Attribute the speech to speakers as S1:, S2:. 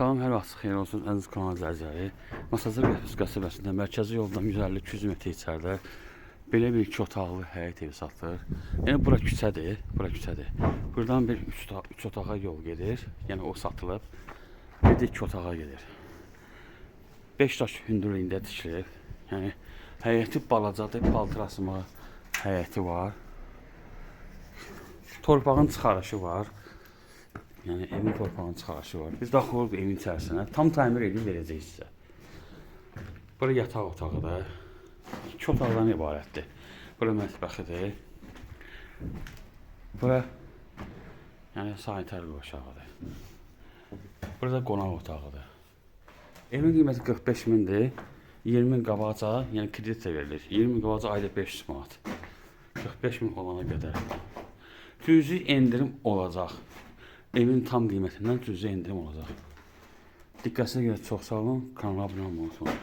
S1: Salam, hər vaxt xeyir olsun əziz kanal izləyiciləri. Masazır qəsəbəsində mərkəzi yoldan 150-200 metr içəridə belə bir 2 otaqlı həyət evi satılır. Yəni bura küçədir, Buradan bir 3 otağa yol gedir. Yəni o satılıb. Bir də 2 otağa gedir. 5 daş hündürlüyündə tikilib. Yəni həyəti balacadır, paltar asma həyəti var. Torpağın çıxarışı var. Yəni evin torpağının çıxarışı var. Biz daxilıq evin içərisinə. Tam təmir edib verəcəyik sizə. Bura yataq otağıdır. 2 otaqdan ibarətdir. Bura mətbəxidir. Bura yəni sanitar qovşağıdır. Burada qonaq otağıdır. Evin qiyməti 45 mindir. 20 min qabaca, yəni kredit də verilir. 20 min qabaca ayda 500 manat. 45 min olana qədər. Cüzi endirim olacaq. Evin tam qiymətindən cüzi endirim olacaq. Diqqətinizə görə çox sağ olun. Kanala abunə olmayı unutmayın.